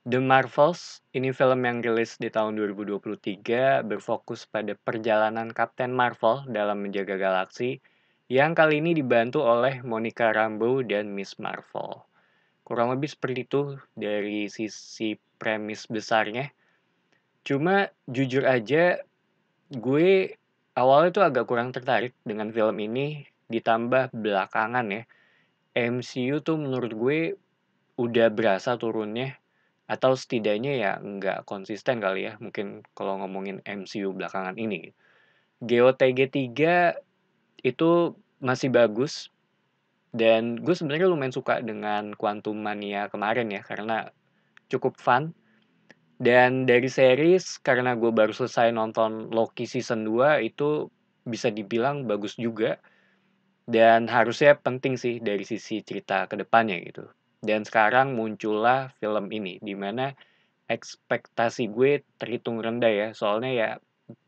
The Marvels, ini film yang rilis di tahun 2023 berfokus pada perjalanan Kapten Marvel dalam menjaga galaksi yang kali ini dibantu oleh Monica Rambeau dan Miss Marvel. Kurang lebih seperti itu dari sisi premis besarnya. Cuma jujur aja gue awalnya tuh agak kurang tertarik dengan film ini ditambah belakangan ya. MCU tuh menurut gue udah berasa turunnya atau setidaknya ya nggak konsisten kali ya mungkin kalau ngomongin MCU belakangan ini. GOTG 3 itu masih bagus dan gue sebenarnya lumayan suka dengan Quantum Mania kemarin ya karena cukup fun. Dan dari series karena gue baru selesai nonton Loki season 2 itu bisa dibilang bagus juga dan harusnya penting sih dari sisi cerita ke depannya gitu. Dan sekarang muncullah film ini di mana ekspektasi gue terhitung rendah ya, soalnya ya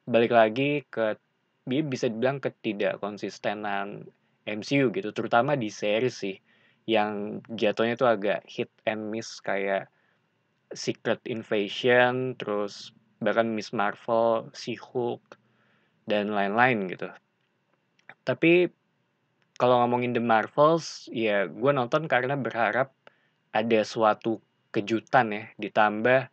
balik lagi ke bisa dibilang ketidakkonsistenan MCU gitu, terutama di series sih, yang jatuhnya tuh agak hit and miss kayak Secret Invasion, terus bahkan Miss Marvel, She-Hulk, dan lain-lain gitu. Tapi kalau ngomongin The Marvels, ya gue nonton karena berharap ada suatu kejutan ya, ditambah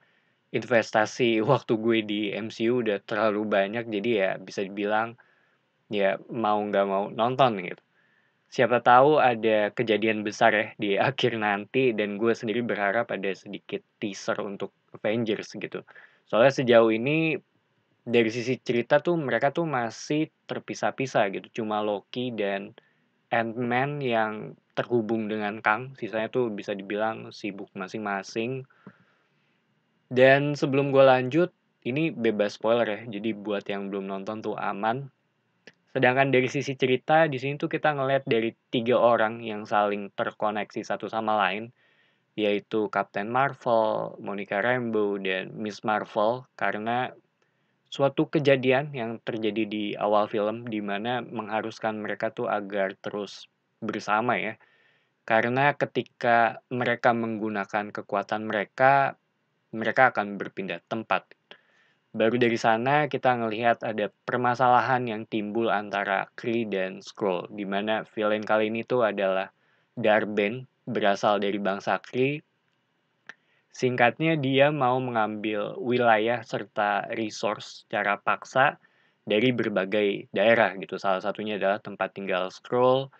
investasi waktu gue di MCU udah terlalu banyak, jadi ya bisa dibilang ya mau nggak mau nonton gitu. Siapa tahu ada kejadian besar ya di akhir nanti dan gue sendiri berharap ada sedikit teaser untuk Avengers gitu. Soalnya sejauh ini dari sisi cerita tuh mereka tuh masih terpisah-pisah gitu. Cuma Loki dan Ant-Man yang terhubung dengan Kang, sisanya tuh bisa dibilang sibuk masing-masing. Dan sebelum gue lanjut, ini bebas spoiler ya, jadi buat yang belum nonton tuh aman. Sedangkan dari sisi cerita, di sini tuh kita ngeliat dari 3 orang yang saling terkoneksi satu sama lain, yaitu Captain Marvel, Monica Rambeau, dan Miss Marvel, karena suatu kejadian yang terjadi di awal film, di mana mengharuskan mereka tuh agar terus bersama ya. Karena ketika mereka menggunakan kekuatan mereka, mereka akan berpindah tempat. Baru dari sana kita ngelihat ada permasalahan yang timbul antara Kree dan Skrull, di mana villain kali ini tuh adalah Darben, berasal dari bangsa Kree. Singkatnya dia mau mengambil wilayah serta resource secara paksa dari berbagai daerah gitu. Salah satunya adalah tempat tinggal Skrull.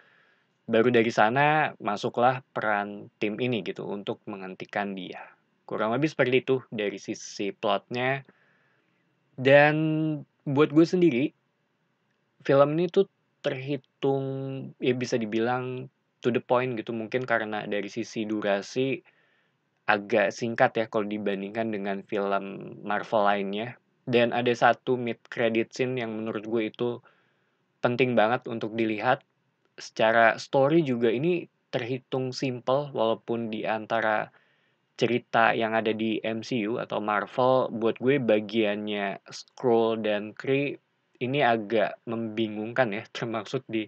Baru dari sana masuklah peran tim ini gitu untuk menghentikan dia. Kurang lebih seperti itu dari sisi plotnya. Dan buat gue sendiri, film ini tuh terhitung ya bisa dibilang to the point gitu. Mungkin karena dari sisi durasi agak singkat ya kalau dibandingkan dengan film Marvel lainnya. Dan ada satu mid credit scene yang menurut gue itu penting banget untuk dilihat. Secara story juga ini terhitung simple walaupun di antara cerita yang ada di MCU atau Marvel, buat gue bagiannya Skrull dan Kree ini agak membingungkan ya, termasuk di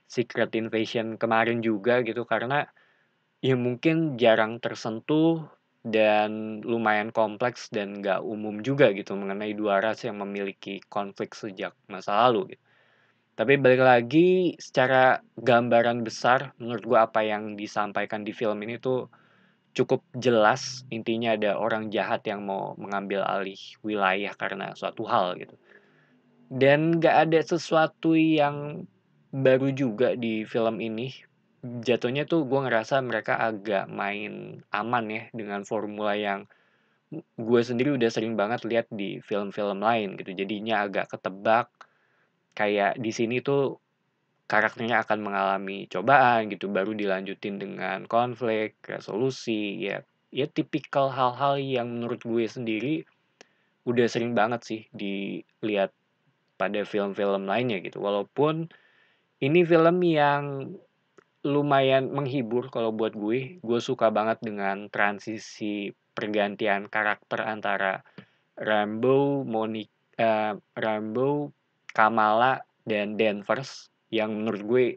Secret Invasion kemarin juga gitu, karena ya mungkin jarang tersentuh dan lumayan kompleks dan nggak umum juga gitu mengenai dua ras yang memiliki konflik sejak masa lalu gitu. Tapi balik lagi secara gambaran besar menurut gua apa yang disampaikan di film ini tuh cukup jelas. Intinya ada orang jahat yang mau mengambil alih wilayah karena suatu hal gitu. Dan nggak ada sesuatu yang baru juga di film ini. Jatuhnya tuh gue ngerasa mereka agak main aman ya dengan formula yang gue sendiri udah sering banget lihat di film-film lain gitu. Jadinya agak ketebak. Kayak di sini tuh karakternya akan mengalami cobaan gitu, baru dilanjutin dengan konflik, resolusi, ya ya tipikal hal-hal yang menurut gue sendiri udah sering banget sih dilihat pada film-film lainnya gitu. Walaupun ini film yang lumayan menghibur kalau buat gue. Gue suka banget dengan transisi pergantian karakter antara Rambo, Kamala, dan Danvers yang menurut gue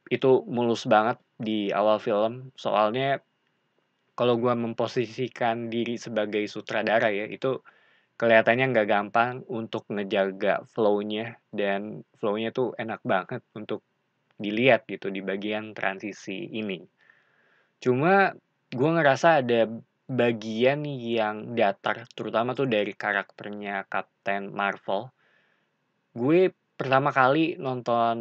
itu mulus banget di awal film. Soalnya kalau gua memposisikan diri sebagai sutradara ya, itu kelihatannya nggak gampang untuk ngejaga flow-nya, dan flow-nya tuh enak banget untuk dilihat gitu di bagian transisi ini. Cuma gue ngerasa ada bagian yang datar, terutama tuh dari karakternya Captain Marvel. Gue pertama kali nonton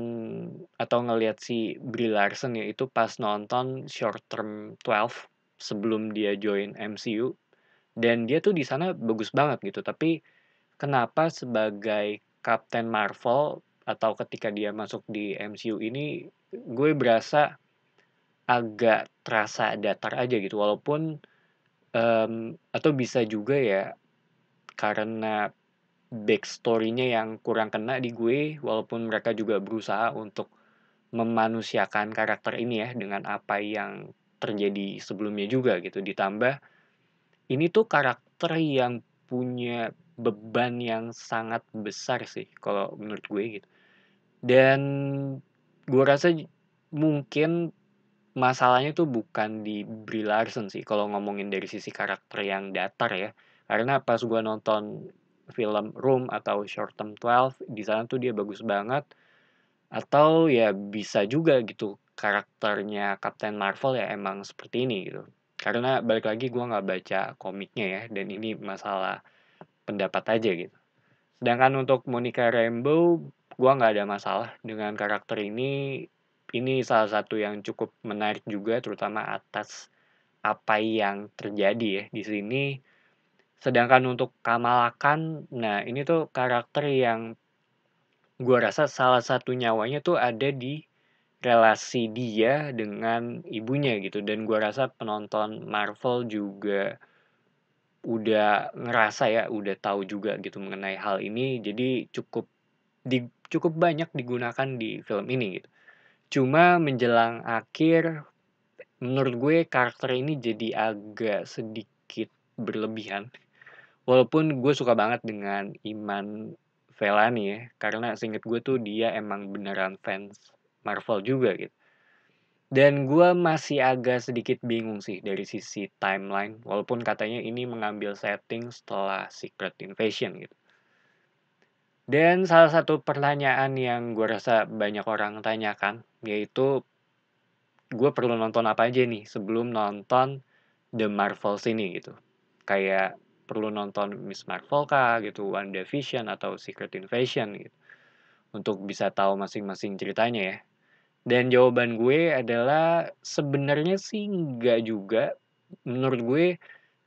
atau ngelihat si Brie Larson ya, itu pas nonton Short Term 12 sebelum dia join MCU, dan dia tuh di sana bagus banget gitu. Tapi kenapa sebagai Captain Marvel atau ketika dia masuk di MCU ini, gue berasa agak terasa datar aja gitu, walaupun, atau bisa juga ya karena backstory-nya yang kurang kena di gue, walaupun mereka juga berusaha untuk memanusiakan karakter ini ya dengan apa yang terjadi sebelumnya juga gitu. Ditambah ini tuh karakter yang punya beban yang sangat besar sih kalau menurut gue gitu. Dan gue rasa mungkin masalahnya tuh bukan di Brie Larson sih kalau ngomongin dari sisi karakter yang datar ya. Karena pas gua nonton film Room atau Short Term 12, di sana tuh dia bagus banget, atau ya bisa juga gitu karakternya Captain Marvel ya emang seperti ini gitu. Karena balik lagi gua nggak baca komiknya ya, dan ini masalah pendapat aja gitu. Sedangkan untuk Monica Rambeau, gua nggak ada masalah dengan karakter ini. Ini salah satu yang cukup menarik juga, terutama atas apa yang terjadi ya di sini. Sedangkan untuk Kamala Khan, nah ini tuh karakter yang gua rasa salah satu nyawanya tuh ada di relasi dia dengan ibunya gitu. Dan gua rasa penonton Marvel juga udah ngerasa ya, udah tahu juga gitu mengenai hal ini. Jadi cukup banyak digunakan di film ini gitu. Cuma menjelang akhir, menurut gue karakter ini jadi agak sedikit berlebihan. Walaupun gue suka banget dengan Iman Vellani ya, karena seinget gue tuh dia emang beneran fans Marvel juga gitu. Dan gue masih agak sedikit bingung sih dari sisi timeline, walaupun katanya ini mengambil setting setelah Secret Invasion gitu. Dan salah satu pertanyaan yang gue rasa banyak orang tanyakan, yaitu gue perlu nonton apa aja nih sebelum nonton The Marvels ini gitu. Kayak perlu nonton Miss Marvel kah gitu, WandaVision atau Secret Invasion gitu. Untuk bisa tahu masing-masing ceritanya ya. Dan jawaban gue adalah sebenarnya sih nggak juga. Menurut gue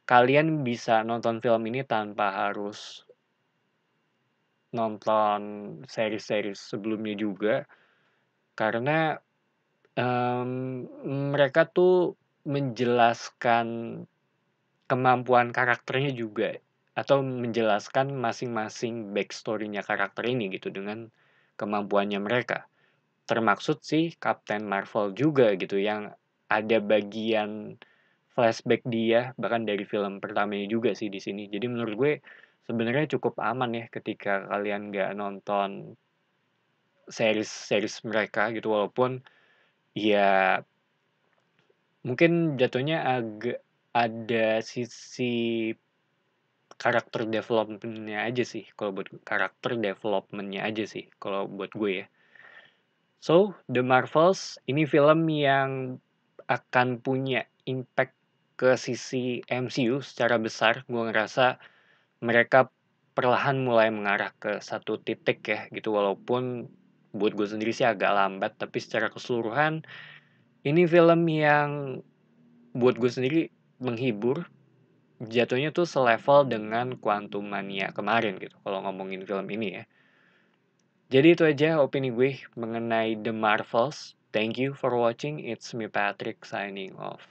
kalian bisa nonton film ini tanpa harus nonton series-series sebelumnya juga. Karena mereka tuh menjelaskan kemampuan karakternya juga, atau menjelaskan masing-masing backstory-nya karakter ini gitu dengan kemampuannya mereka. Termaksud si Captain Marvel juga gitu yang ada bagian flashback dia bahkan dari film pertamanya juga sih di sini. Jadi menurut gue sebenarnya cukup aman ya ketika kalian nggak nonton series-series mereka gitu, walaupun ya mungkin jatuhnya agak ada sisi karakter development-nya aja sih, kalau buat karakter development-nya aja sih, kalau buat gue ya. So, The Marvels ini film yang akan punya impact ke sisi MCU secara besar. Gue ngerasa mereka perlahan mulai mengarah ke satu titik ya gitu, walaupun buat gue sendiri sih agak lambat, tapi secara keseluruhan ini film yang buat gue sendiri menghibur. Jatuhnya tuh selevel dengan Quantumania kemarin gitu, kalau ngomongin film ini ya. Jadi itu aja opini gue mengenai The Marvels. Thank you for watching. It's me Patrick signing off.